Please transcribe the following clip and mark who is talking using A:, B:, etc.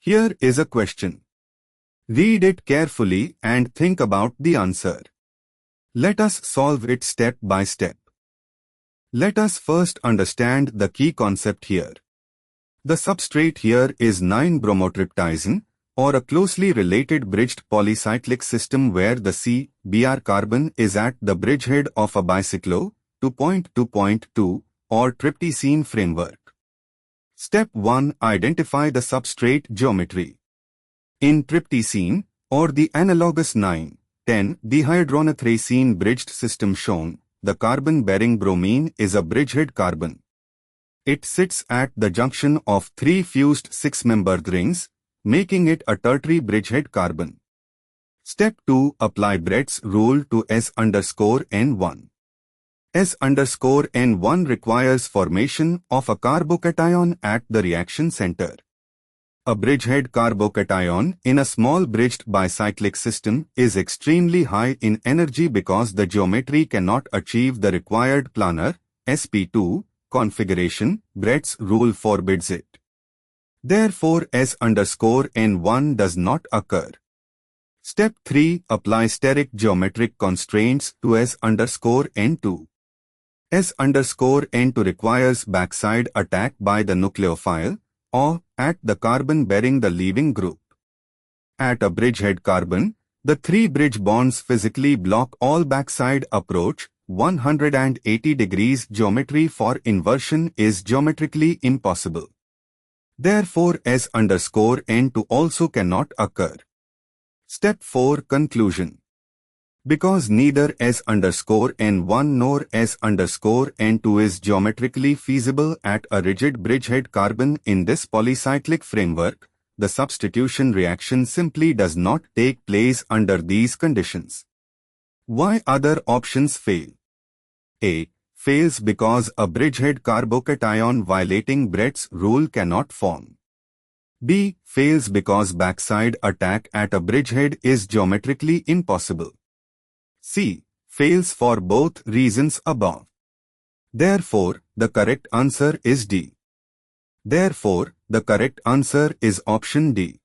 A: Here is a question. Read it carefully and think about the answer. Let us solve it step by step. Let us first understand the key concept here. The substrate here is 9-bromotryptizine, or a closely related bridged polycyclic system where the C-Br carbon is at the bridgehead of a bicyclo 2.2.2 or tryptosine framework. Step 1. Identify the substrate geometry. In tryptosine, or the analogous 9,10-dehydroanthracene bridged system shown, the carbon-bearing bromine is a bridgehead carbon. It sits at the junction of 3 fused 6-membered rings, making it a tertiary bridgehead carbon. Step 2. Apply Brett's rule to S_N1. S_N1 requires formation of a carbocation at the reaction center. A bridgehead carbocation in a small bridged bicyclic system is extremely high in energy because the geometry cannot achieve the required planar sp2 configuration. Brett's rule forbids it. Therefore, S_N1 does not occur. Step 3. Apply steric geometric constraints to S_N2. S_N2 requires backside attack by the nucleophile, or at the carbon bearing the leaving group. At a bridgehead carbon, the 3 bridge bonds physically block all backside approach. 180 degrees geometry for inversion is geometrically impossible. Therefore, S_N2 also cannot occur. Step 4. Conclusion. Because neither S_N1 nor S_N2 is geometrically feasible at a rigid bridgehead carbon in this polycyclic framework, the substitution reaction simply does not take place under these conditions. Why other options fail? A. Fails because a bridgehead carbocation violating Brett's rule cannot form. B. Fails because backside attack at a bridgehead is geometrically impossible. C. Fails for both reasons above. Therefore, the correct answer is D. Therefore, the correct answer is option D.